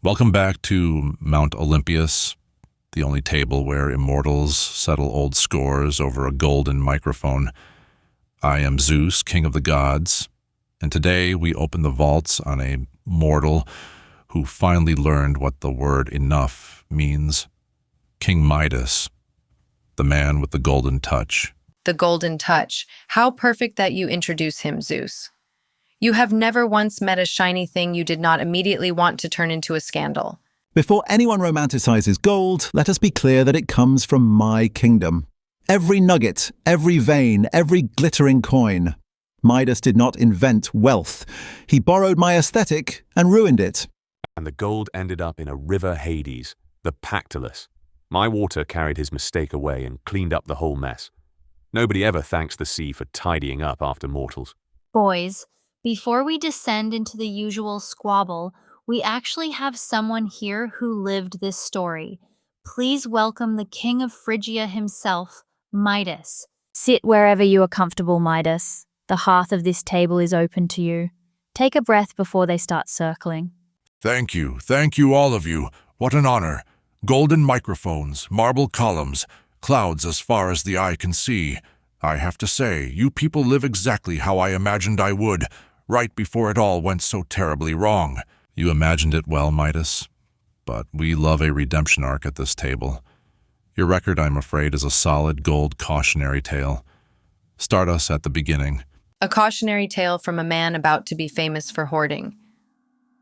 Welcome back to Mount Olympus, the only table where immortals settle old scores over a golden microphone. I am Zeus, king of the gods, and today we open the vaults on a mortal who finally learned what the word enough means. King Midas, the man with the golden touch. The golden touch. How perfect that you introduce him, Zeus. You have never once met a shiny thing you did not immediately want to turn into a scandal. Before anyone romanticizes gold, let us be clear that it comes from my kingdom. Every nugget, every vein, every glittering coin. Midas did not invent wealth. He borrowed my aesthetic and ruined it. And the gold ended up in a river Hades, the Pactolus. My water carried his mistake away and cleaned up the whole mess. Nobody ever thanks the sea for tidying up after mortals. Boys, before we descend into the usual squabble, we actually have someone here who lived this story. Please welcome the king of Phrygia himself, Midas. Sit wherever you are comfortable, Midas. The hearth of this table is open to you. Take a breath before they start circling. Thank you all of you. What an honor. Golden microphones, marble columns, clouds as far as the eye can see. I have to say, you people live exactly how I imagined I would, right before it all went so terribly wrong. You imagined it well, Midas, but we love a redemption arc at this table. Your record, I'm afraid, is a solid gold cautionary tale. Start us at the beginning. A cautionary tale from a man about to be famous for hoarding.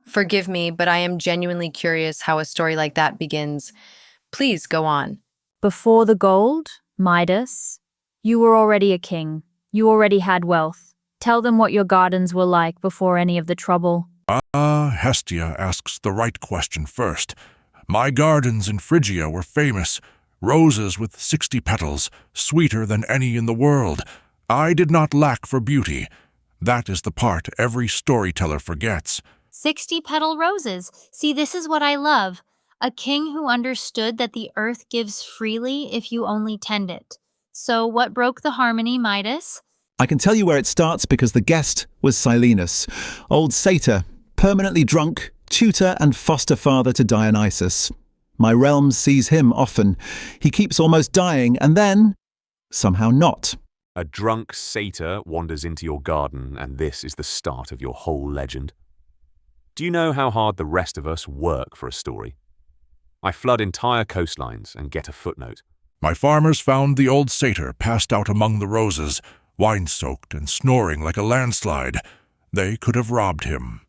Forgive me, but I am genuinely curious how a story like that begins. Please go on. Before the gold, Midas, you were already a king. You already had wealth. Tell them what your gardens were like before any of the trouble. Hestia asks the right question first. My gardens in Phrygia were famous. Roses with 60 petals, sweeter than any in the world. I did not lack for beauty. That is the part every storyteller forgets. 60-petal roses. See, this is what I love. A king who understood that the earth gives freely if you only tend it. So what broke the harmony, Midas? I can tell you where it starts because the guest was Silenus, old satyr, permanently drunk, tutor and foster father to Dionysus. My realm sees him often. He keeps almost dying and then, somehow not. A drunk satyr wanders into your garden, and this is the start of your whole legend. Do you know how hard the rest of us work for a story? I flood entire coastlines and get a footnote. My farmers found the old satyr passed out among the roses, wine-soaked and snoring like a landslide. They could have robbed him.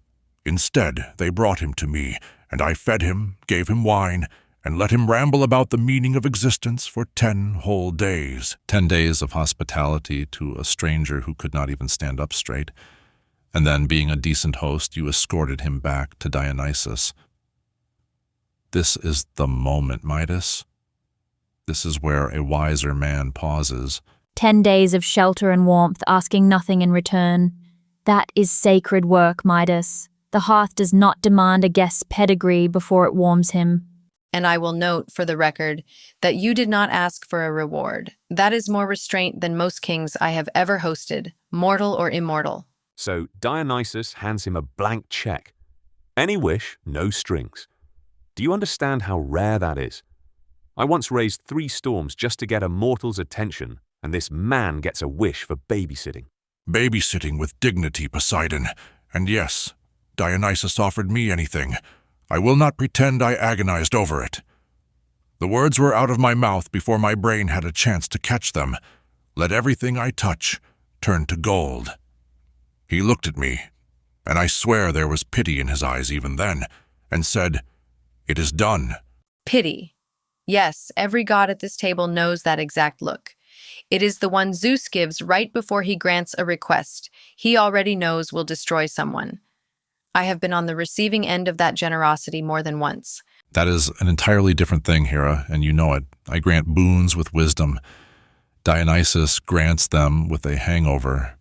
Instead, they brought him to me, and I fed him, gave him wine, and let him ramble about the meaning of existence for 10 whole days. 10 days of hospitality to a stranger who could not even stand up straight. And then, being a decent host, you escorted him back to Dionysus. This is the moment, Midas. This is where a wiser man pauses. 10 days of shelter and warmth, asking nothing in return. That is sacred work, Midas. The hearth does not demand a guest's pedigree before it warms him. And I will note, for the record, that you did not ask for a reward. That is more restraint than most kings I have ever hosted, mortal or immortal. So Dionysus hands him a blank check. Any wish, no strings. Do you understand how rare that is? I once raised 3 storms just to get a mortal's attention, and this man gets a wish for babysitting. Babysitting with dignity, Poseidon. And yes, Dionysus offered me anything. I will not pretend I agonized over it. The words were out of my mouth before my brain had a chance to catch them. Let everything I touch turn to gold. He looked at me, and I swear there was pity in his eyes even then, and said, "It is done." Pity. Yes, every god at this table knows that exact look. It is the one Zeus gives right before he grants a request he already knows will destroy someone. I have been on the receiving end of that generosity more than once. That is an entirely different thing, Hera, and you know it. I grant boons with wisdom. Dionysus grants them with a hangover.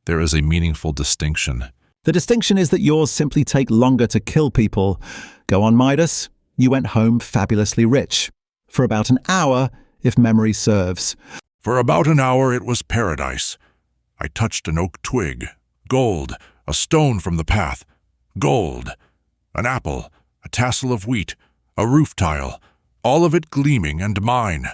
There is a meaningful distinction. The distinction is that yours simply take longer to kill people. Go on, Midas. You went home fabulously rich. For about an hour, if memory serves. For about an hour it was paradise. I touched an oak twig. Gold. A stone from the path. Gold. An apple. A tassel of wheat, a roof tile, all of it gleaming and mine.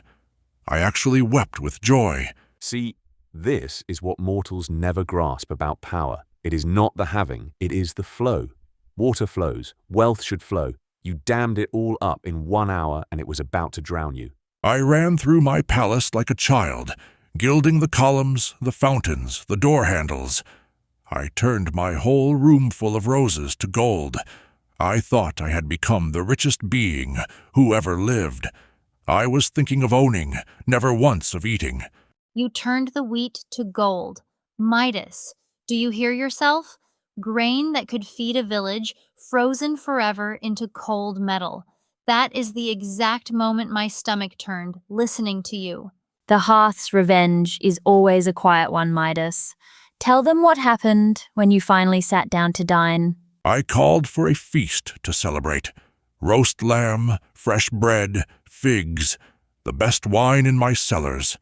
I actually wept with joy. See, this is what mortals never grasp about power. It is not the having, it is the flow. Water flows, wealth should flow. You dammed it all up in 1 hour and it was about to drown you. I ran through my palace like a child, gilding the columns, the fountains, the door handles. I turned my whole room full of roses to gold. I thought I had become the richest being who ever lived. I was thinking of owning, never once of eating. You turned the wheat to gold. Midas, do you hear yourself? Grain that could feed a village, frozen forever into cold metal. That is the exact moment my stomach turned, listening to you. The hearth's revenge is always a quiet one, Midas. Tell them what happened when you finally sat down to dine. I called for a feast to celebrate. Roast lamb, fresh bread, figs, the best wine in my cellars.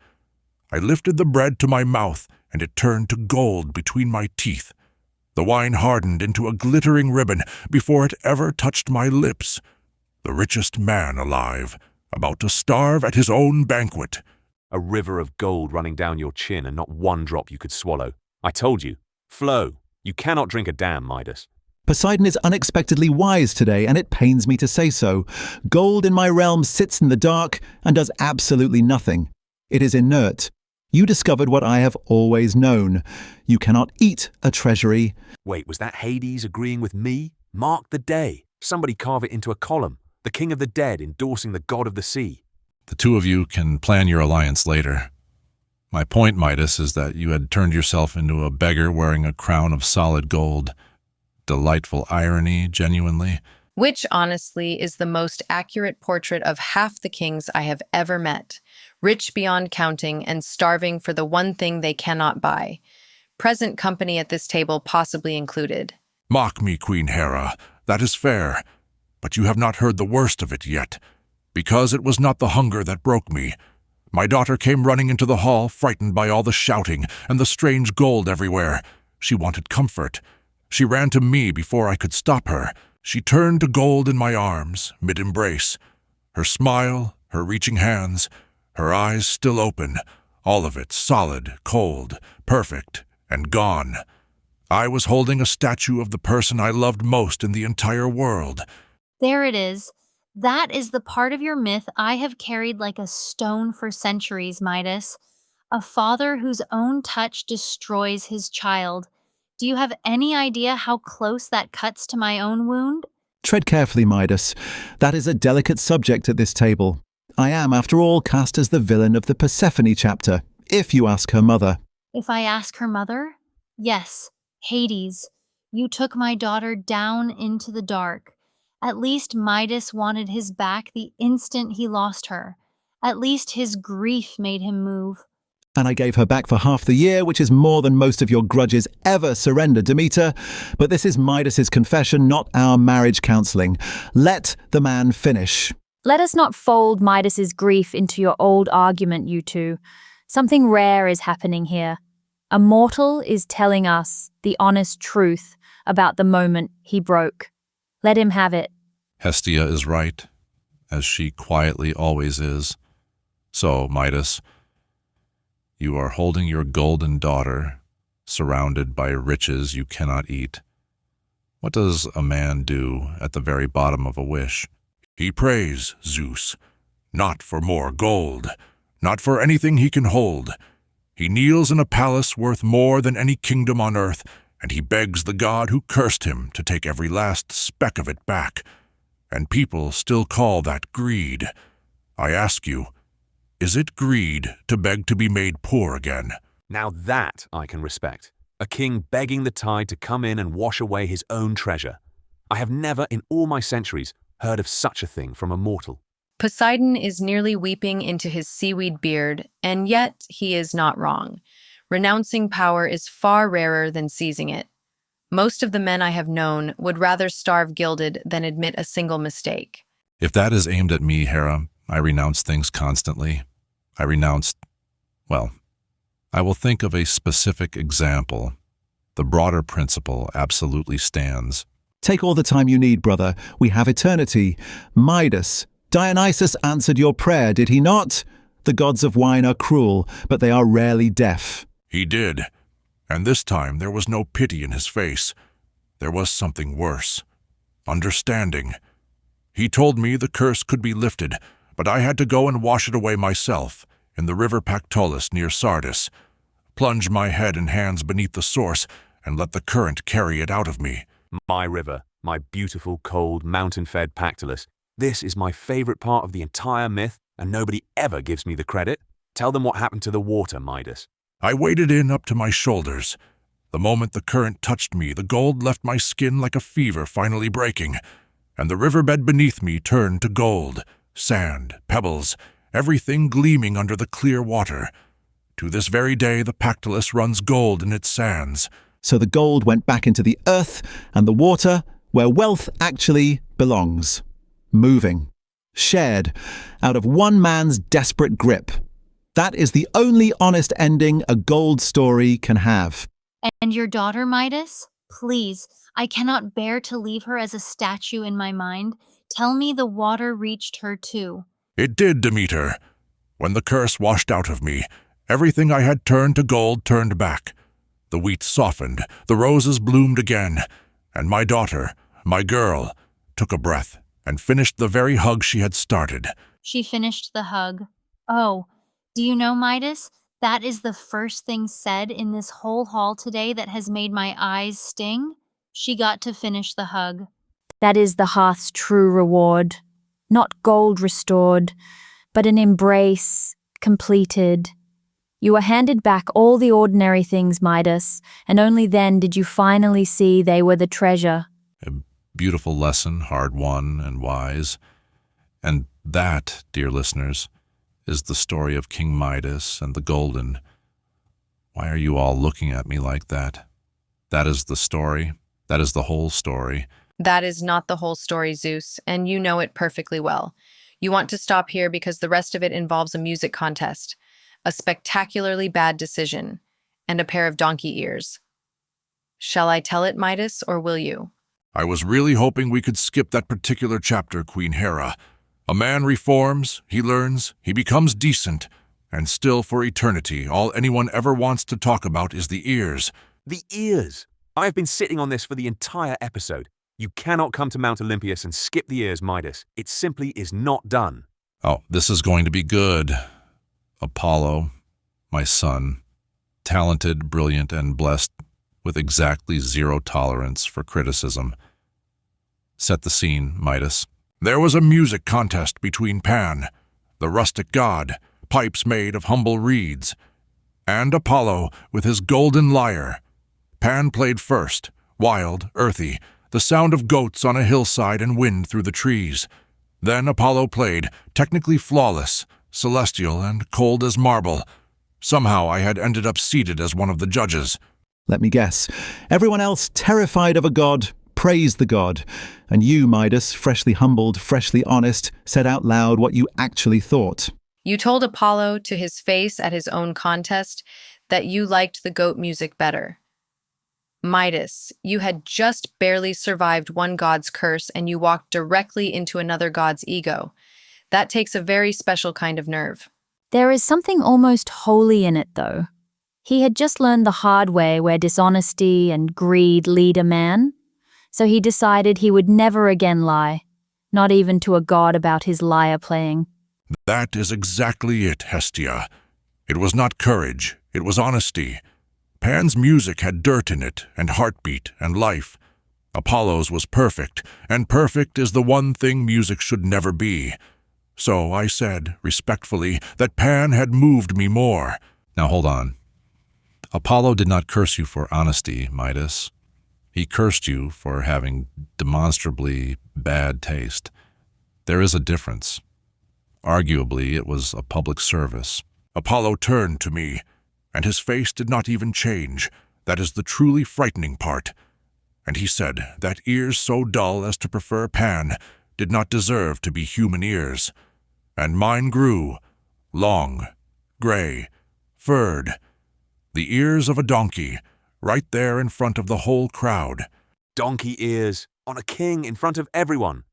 I lifted the bread to my mouth, and it turned to gold between my teeth. The wine hardened into a glittering ribbon before it ever touched my lips. The richest man alive, about to starve at his own banquet. A river of gold running down your chin and not one drop you could swallow. I told you, flow. You cannot drink a dam, Midas. Poseidon is unexpectedly wise today, and it pains me to say so. Gold in my realm sits in the dark and does absolutely nothing. It is inert. You discovered what I have always known. You cannot eat a treasury. Wait, was that Hades agreeing with me? Mark the day. Somebody carve it into a column. The king of the dead endorsing the god of the sea. The two of you can plan your alliance later. My point, Midas, is that you had turned yourself into a beggar wearing a crown of solid gold. Delightful irony, genuinely. Which, honestly, is the most accurate portrait of half the kings I have ever met. Rich beyond counting and starving for the one thing they cannot buy. Present company at this table possibly included. Mock me, Queen Hera. That is fair. But you have not heard the worst of it yet. Because it was not the hunger that broke me. My daughter came running into the hall, frightened by all the shouting and the strange gold everywhere. She wanted comfort. She ran to me before I could stop her. She turned to gold in my arms, mid-embrace. Her smile, her reaching hands, her eyes still open, all of it solid, cold, perfect, and gone. I was holding a statue of the person I loved most in the entire world. There it is. That is the part of your myth I have carried like a stone for centuries, Midas. A father whose own touch destroys his child. Do you have any idea how close that cuts to my own wound? Tread carefully, Midas. That is a delicate subject at this table. I am, after all, cast as the villain of the Persephone chapter, if you ask her mother. If I ask her mother? Yes, Hades. You took my daughter down into the dark. At least Midas wanted his back the instant he lost her. At least his grief made him move. And I gave her back for half the year, which is more than most of your grudges ever surrendered, Demeter. But this is Midas's confession, not our marriage counseling. Let the man finish. Let us not fold Midas's grief into your old argument, you two. Something rare is happening here. A mortal is telling us the honest truth about the moment he broke. Let him have it. Hestia is right, as she quietly always is. So, Midas, you are holding your golden daughter, surrounded by riches you cannot eat. What does a man do at the very bottom of a wish? He prays, Zeus, not for more gold, not for anything he can hold. He kneels in a palace worth more than any kingdom on earth, and he begs the god who cursed him to take every last speck of it back. And people still call that greed. I ask you, is it greed to beg to be made poor again? Now that I can respect. A king begging the tide to come in and wash away his own treasure. I have never in all my centuries heard of such a thing from a mortal. Poseidon is nearly weeping into his seaweed beard, and yet he is not wrong. Renouncing power is far rarer than seizing it. Most of the men I have known would rather starve gilded than admit a single mistake. If that is aimed at me, Hera, I renounce things constantly. I will think of a specific example. The broader principle absolutely stands. Take all the time you need, brother. We have eternity. Midas, Dionysus answered your prayer, did he not? The gods of wine are cruel, but they are rarely deaf. He did. And this time there was no pity in his face. There was something worse. Understanding. He told me the curse could be lifted, but I had to go and wash it away myself, in the river Pactolus near Sardis. Plunge my head and hands beneath the source, and let the current carry it out of me. My river, my beautiful, cold, mountain-fed Pactolus. This is my favorite part of the entire myth, and nobody ever gives me the credit. Tell them what happened to the water, Midas. I waded in up to my shoulders. The moment the current touched me, the gold left my skin like a fever finally breaking, and the riverbed beneath me turned to gold, sand, pebbles, everything gleaming under the clear water. To this very day, the Pactolus runs gold in its sands. So the gold went back into the earth and the water, where wealth actually belongs. Moving. Shared, out of one man's desperate grip. That is the only honest ending a gold story can have. And your daughter, Midas? Please, I cannot bear to leave her as a statue in my mind. Tell me the water reached her too. It did, Demeter. When the curse washed out of me, everything I had turned to gold turned back. The wheat softened, the roses bloomed again, and my daughter, my girl, took a breath and finished the very hug she had started. She finished the hug. Oh, do you know, Midas? That is the first thing said in this whole hall today that has made my eyes sting. She got to finish the hug. That is the hearth's true reward. Not gold restored, but an embrace completed. You were handed back all the ordinary things, Midas, and only then did you finally see they were the treasure. A beautiful lesson, hard won and wise. And that, dear listeners, is the story of King Midas and the golden. Why are you all looking at me like that? That is the story. That is the whole story. That is not the whole story, Zeus, and you know it perfectly well. You want to stop here because the rest of it involves a music contest, a spectacularly bad decision, and a pair of donkey ears. Shall I tell it, Midas, or will you? I was really hoping we could skip that particular chapter, Queen Hera. A man reforms, he learns, he becomes decent, and still for eternity, all anyone ever wants to talk about is the ears. The ears! I have been sitting on this for the entire episode. You cannot come to Mount Olympus and skip the ears, Midas. It simply is not done. Oh, this is going to be good. Apollo, my son, talented, brilliant, and blessed with exactly zero tolerance for criticism. Set the scene, Midas. There was a music contest between Pan, the rustic god, pipes made of humble reeds, and Apollo with his golden lyre. Pan played first, wild, earthy, the sound of goats on a hillside and wind through the trees. Then Apollo played, technically flawless, celestial and cold as marble. Somehow I had ended up seated as one of the judges. Let me guess. Everyone else, terrified of a god, praised the god. And you, Midas, freshly humbled, freshly honest, said out loud what you actually thought. You told Apollo to his face at his own contest that you liked the goat music better. Midas, you had just barely survived one god's curse and you walked directly into another god's ego. That takes a very special kind of nerve. There is something almost holy in it, though. He had just learned the hard way where dishonesty and greed lead a man, so he decided he would never again lie, not even to a god about his lyre playing. That is exactly it, Hestia. It was not courage, it was honesty. Pan's music had dirt in it, and heartbeat, and life. Apollo's was perfect, and perfect is the one thing music should never be. So I said, respectfully, that Pan had moved me more. Now hold on. Apollo did not curse you for honesty, Midas. He cursed you for having demonstrably bad taste. There is a difference. Arguably, it was a public service. Apollo turned to me, and his face did not even change. That is the truly frightening part. And he said that ears so dull as to prefer Pan did not deserve to be human ears. And mine grew, long, gray, furred, the ears of a donkey, right there in front of the whole crowd. Donkey ears. On a king in front of everyone.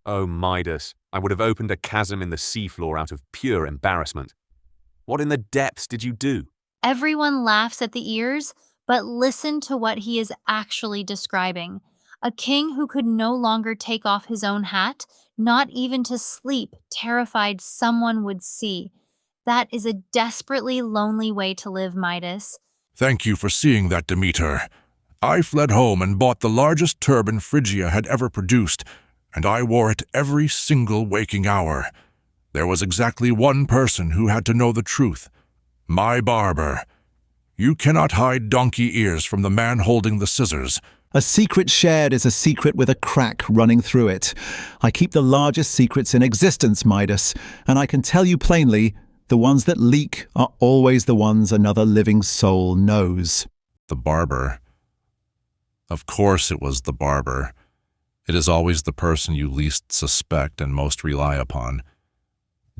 Oh, Midas, I would have opened a chasm in the seafloor out of pure embarrassment. What in the depths did you do? Everyone laughs at the ears, but listen to what he is actually describing. A king who could no longer take off his own hat, not even to sleep, terrified someone would see. That is a desperately lonely way to live, Midas. Thank you for seeing that, Demeter. I fled home and bought the largest turban Phrygia had ever produced, and I wore it every single waking hour. There was exactly one person who had to know the truth. My barber. You cannot hide donkey ears from the man holding the scissors. A secret shared is a secret with a crack running through it. I keep the largest secrets in existence, Midas, and I can tell you plainly, the ones that leak are always the ones another living soul knows. The barber. Of course it was the barber. It is always the person you least suspect and most rely upon.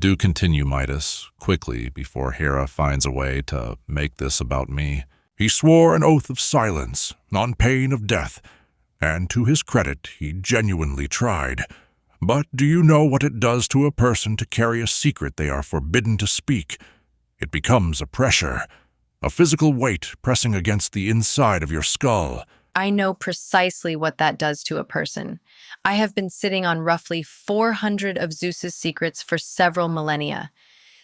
Do continue, Midas, quickly, before Hera finds a way to make this about me. He swore an oath of silence, on pain of death, and to his credit, he genuinely tried. But do you know what it does to a person to carry a secret they are forbidden to speak? It becomes a pressure, a physical weight pressing against the inside of your skull. I know precisely what that does to a person. I have been sitting on roughly 400 of Zeus's secrets for several millennia.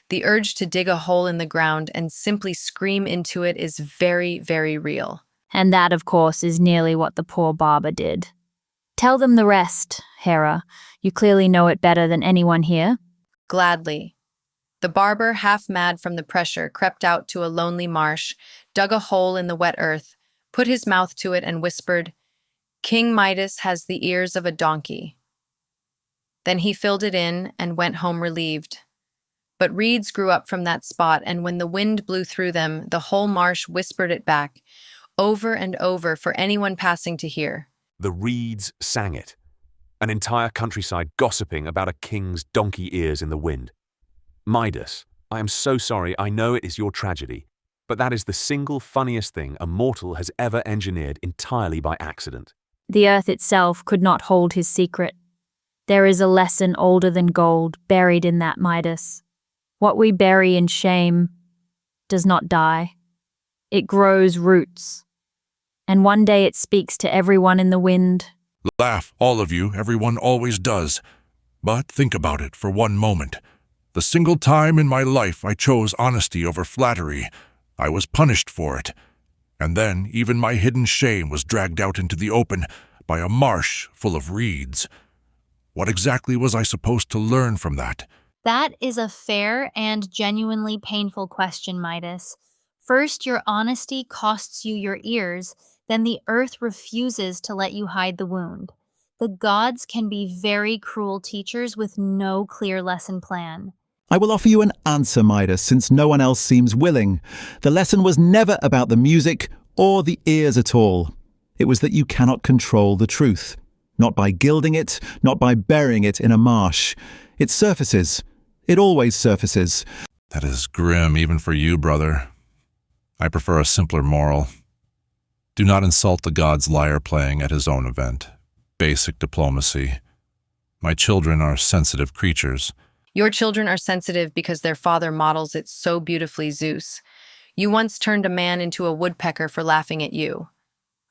The urge to dig a hole in the ground and simply scream into it is very, very real. And that, of course, is nearly what the poor barber did. Tell them the rest, Hera. You clearly know it better than anyone here. Gladly. The barber, half mad from the pressure, crept out to a lonely marsh, dug a hole in the wet earth, put his mouth to it and whispered, "King Midas has the ears of a donkey." Then he filled it in and went home relieved. But reeds grew up from that spot, and when the wind blew through them, the whole marsh whispered it back, over and over for anyone passing to hear. The reeds sang it. An entire countryside gossiping about a king's donkey ears in the wind. Midas, I am so sorry, I know it is your tragedy, but that is the single funniest thing a mortal has ever engineered entirely by accident. The earth itself could not hold his secret. There is a lesson older than gold buried in that, Midas. What we bury in shame does not die. It grows roots. And one day it speaks to everyone in the wind. Laugh, all of you, everyone always does. But think about it for one moment. The single time in my life I chose honesty over flattery, I was punished for it. And then even my hidden shame was dragged out into the open by a marsh full of reeds. What exactly was I supposed to learn from that? That is a fair and genuinely painful question, Midas. First, your honesty costs you your ears, then the earth refuses to let you hide the wound. The gods can be very cruel teachers with no clear lesson plan. I will offer you an answer, Midas, since no one else seems willing. The lesson was never about the music or the ears at all. It was that you cannot control the truth. Not by gilding it, not by burying it in a marsh. It surfaces. It always surfaces. That is grim even for you, brother. I prefer a simpler moral. Do not insult the god's lyre playing at his own event. Basic diplomacy. My children are sensitive creatures. Your children are sensitive because their father models it so beautifully, Zeus. You once turned a man into a woodpecker for laughing at you.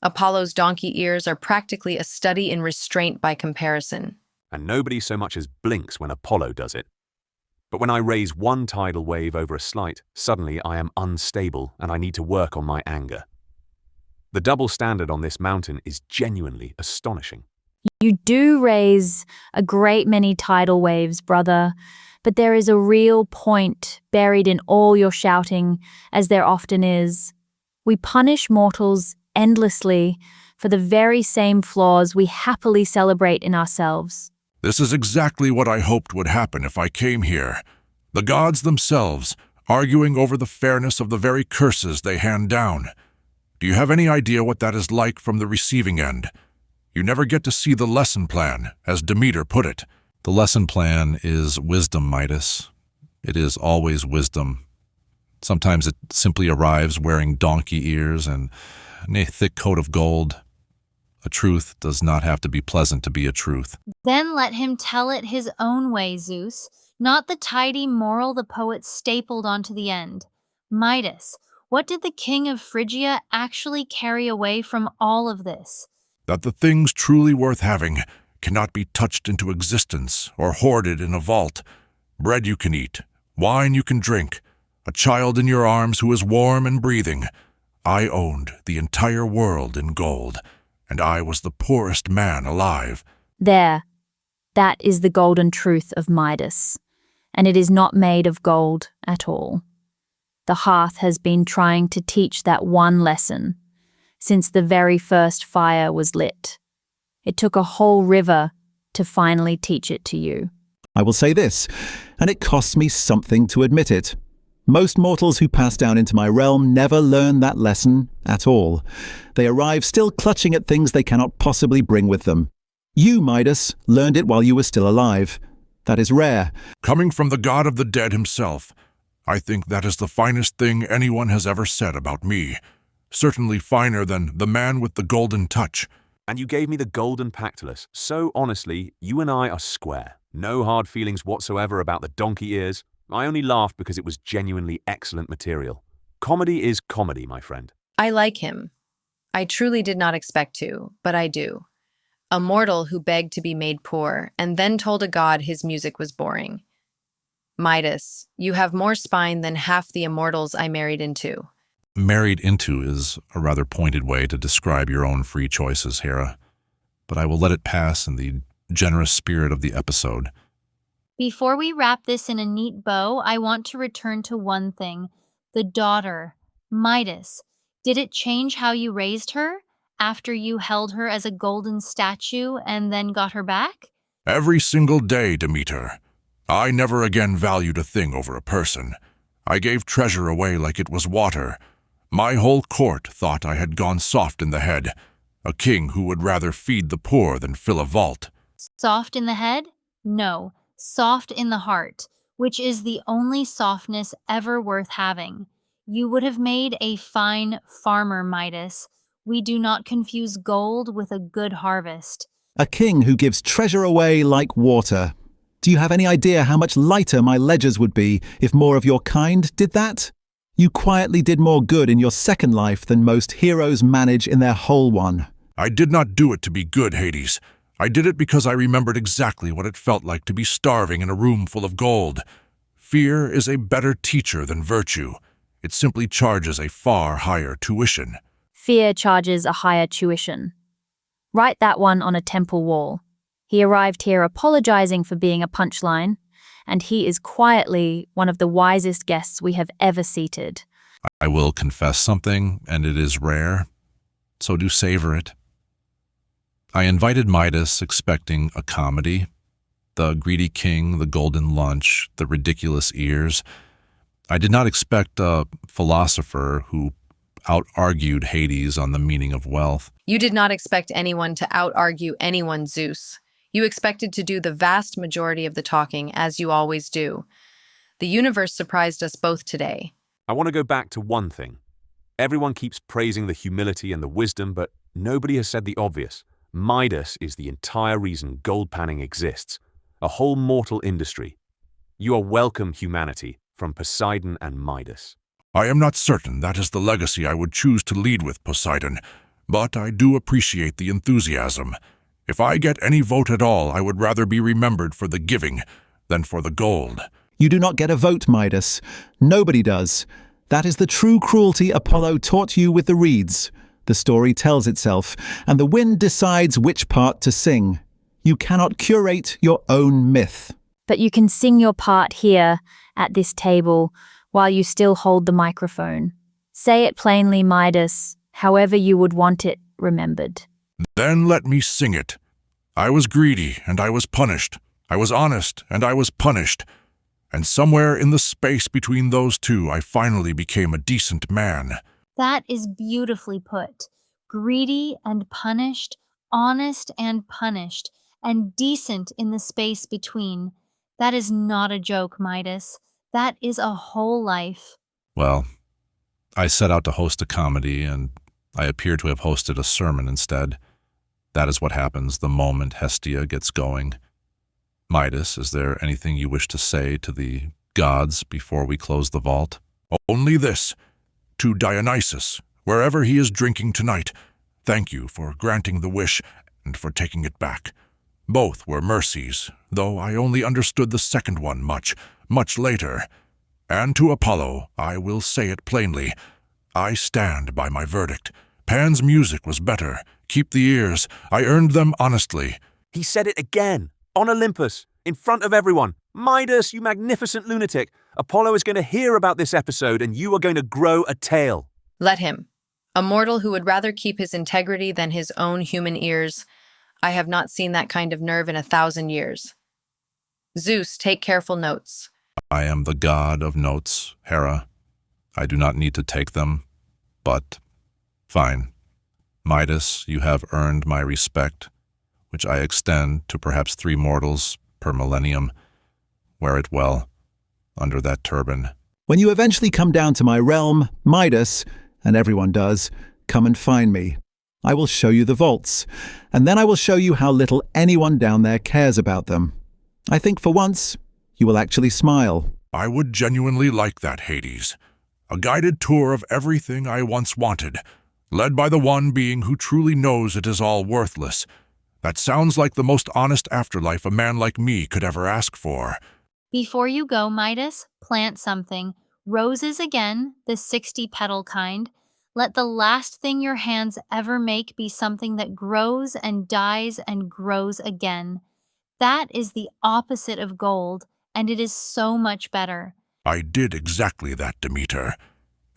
Apollo's donkey ears are practically a study in restraint by comparison. And nobody so much as blinks when Apollo does it. But when I raise one tidal wave over a slight, suddenly I am unstable and I need to work on my anger. The double standard on this mountain is genuinely astonishing. You do raise a great many tidal waves, brother, but there is a real point buried in all your shouting, as there often is. We punish mortals endlessly for the very same flaws we happily celebrate in ourselves. This is exactly what I hoped would happen if I came here. The gods themselves, arguing over the fairness of the very curses they hand down. Do you have any idea what that is like from the receiving end? You never get to see the lesson plan, as Demeter put it. The lesson plan is wisdom, Midas. It is always wisdom. Sometimes it simply arrives wearing donkey ears and a thick coat of gold. A truth does not have to be pleasant to be a truth. Then let him tell it his own way, Zeus, not the tidy moral the poet stapled onto the end. Midas, what did the king of Phrygia actually carry away from all of this? That the things truly worth having cannot be touched into existence or hoarded in a vault. Bread you can eat, wine you can drink, a child in your arms who is warm and breathing. I owned the entire world in gold, and I was the poorest man alive. There. That is the golden truth of Midas, and it is not made of gold at all. The hearth has been trying to teach that one lesson since the very first fire was lit. It took a whole river to finally teach it to you. I will say this, and it costs me something to admit it. Most mortals who pass down into my realm never learn that lesson at all. They arrive still clutching at things they cannot possibly bring with them. You, Midas, learned it while you were still alive. That is rare. Coming from the god of the dead himself, I think that is the finest thing anyone has ever said about me. Certainly finer than the man with the golden touch. And you gave me the golden Pactolus, so honestly, you and I are square. No hard feelings whatsoever about the donkey ears. I only laughed because it was genuinely excellent material. Comedy is comedy, my friend. I like him. I truly did not expect to, but I do. A mortal who begged to be made poor and then told a god his music was boring. Midas, you have more spine than half the immortals I married into. Married into is a rather pointed way to describe your own free choices, Hera, but I will let it pass in the generous spirit of the episode. Before we wrap this in a neat bow, I want to return to one thing. The daughter, Midas. Did it change how you raised her after you held her as a golden statue and then got her back? Every single day, Demeter. I never again valued a thing over a person. I gave treasure away like it was water. My whole court thought I had gone soft in the head, a king who would rather feed the poor than fill a vault. Soft in the head? No, soft in the heart, which is the only softness ever worth having. You would have made a fine farmer, Midas. We do not confuse gold with a good harvest. A king who gives treasure away like water. Do you have any idea how much lighter my ledgers would be if more of your kind did that? You quietly did more good in your second life than most heroes manage in their whole one. I did not do it to be good, Hades. I did it because I remembered exactly what it felt like to be starving in a room full of gold. Fear is a better teacher than virtue. It simply charges a far higher tuition. Fear charges a higher tuition. Write that one on a temple wall. He arrived here apologizing for being a punchline, and he is quietly one of the wisest guests we have ever seated. I will confess something, and it is rare, so do savor it. I invited Midas expecting a comedy, the greedy king, the golden lunch, the ridiculous ears. I did not expect a philosopher who out-argued Hades on the meaning of wealth. You did not expect anyone to out-argue anyone, Zeus. You expected to do the vast majority of the talking, as you always do. The universe surprised us both today. I want to go back to one thing. Everyone keeps praising the humility and the wisdom, but nobody has said the obvious. Midas is the entire reason gold panning exists. A whole mortal industry. You are welcome, humanity, from Poseidon and Midas. I am not certain that is the legacy I would choose to lead with, Poseidon, but I do appreciate the enthusiasm. If I get any vote at all, I would rather be remembered for the giving than for the gold. You do not get a vote, Midas. Nobody does. That is the true cruelty Apollo taught you with the reeds. The story tells itself, and the wind decides which part to sing. You cannot curate your own myth. But you can sing your part here, at this table, while you still hold the microphone. Say it plainly, Midas, however you would want it remembered. Then let me sing it. I was greedy, and I was punished. I was honest, and I was punished. And somewhere in the space between those two, I finally became a decent man. That is beautifully put. Greedy and punished, honest and punished, and decent in the space between. That is not a joke, Midas. That is a whole life. Well, I set out to host a comedy, and I appear to have hosted a sermon instead. That is what happens the moment Hestia gets going. Midas, is there anything you wish to say to the gods before we close the vault? Only this. To Dionysus, wherever he is drinking tonight, thank you for granting the wish and for taking it back. Both were mercies, though I only understood the second one much later. And to Apollo, I will say it plainly. I stand by my verdict. Pan's music was better. Keep the ears. I earned them honestly. He said it again, on Olympus, in front of everyone. Midas, you magnificent lunatic. Apollo is going to hear about this episode and you are going to grow a tail. Let him. A mortal who would rather keep his integrity than his own human ears. I have not seen that kind of nerve in 1,000 years. Zeus, take careful notes. I am the god of notes, Hera. I do not need to take them, but fine. Midas, you have earned my respect, which I extend to perhaps 3 mortals per millennium. Wear it well, under that turban. When you eventually come down to my realm, Midas, and everyone does, come and find me. I will show you the vaults, and then I will show you how little anyone down there cares about them. I think for once, you will actually smile. I would genuinely like that, Hades. A guided tour of everything I once wanted, led by the one being who truly knows it is all worthless. That sounds like the most honest afterlife a man like me could ever ask for. Before you go, Midas, plant something. Roses again, the 60-petal kind. Let the last thing your hands ever make be something that grows and dies and grows again. That is the opposite of gold, and it is so much better. I did exactly that, Demeter.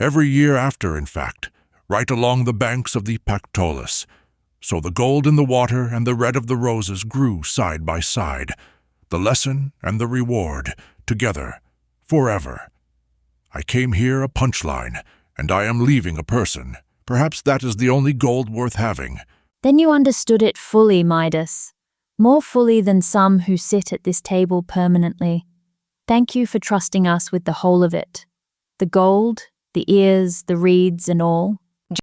Every year after, in fact, right along the banks of the Pactolus. So the gold in the water and the red of the roses grew side by side. The lesson and the reward, together, forever. I came here a punchline, and I am leaving a person. Perhaps that is the only gold worth having. Then you understood it fully, Midas. More fully than some who sit at this table permanently. Thank you for trusting us with the whole of it. The gold, the ears, the reeds, and all.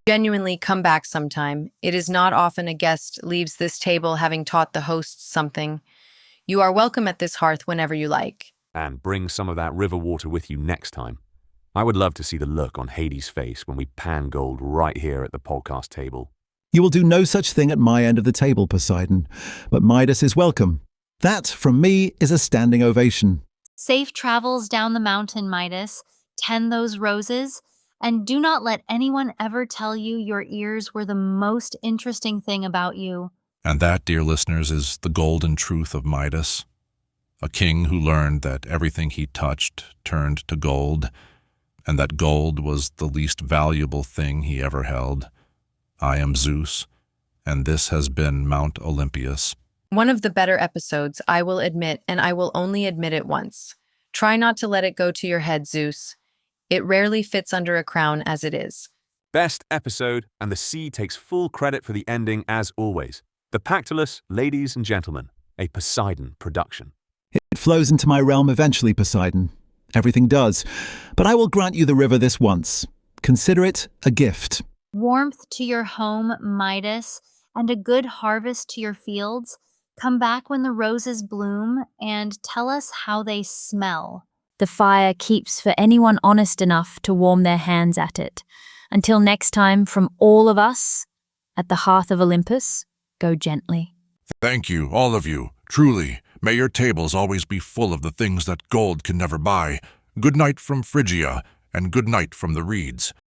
Genuinely come back sometime. It is not often a guest leaves this table having taught the hosts something. You are welcome at this hearth whenever you like. And bring some of that river water with you next time. I would love to see the look on Hades' face when we pan gold right here at the podcast table. You will do no such thing at my end of the table, Poseidon, but Midas is welcome. That, from me, is a standing ovation. Safe travels down the mountain, Midas. Tend those roses, and do not let anyone ever tell you your ears were the most interesting thing about you. And that, dear listeners, is the golden truth of Midas. A king who learned that everything he touched turned to gold, and that gold was the least valuable thing he ever held. I am Zeus, and this has been Mount Olympus. One of the better episodes, I will admit, and I will only admit it once. Try not to let it go to your head, Zeus. It rarely fits under a crown as it is. Best episode, and the sea takes full credit for the ending as always. The Pactolus, ladies and gentlemen, a Poseidon production. It flows into my realm eventually, Poseidon. Everything does. But I will grant you the river this once. Consider it a gift. Warmth to your home, Midas, and a good harvest to your fields. Come back when the roses bloom and tell us how they smell. The fire keeps for anyone honest enough to warm their hands at it. Until next time, from all of us, at the hearth of Olympus, go gently. Thank you, all of you. Truly, may your tables always be full of the things that gold can never buy. Good night from Phrygia, and good night from the reeds.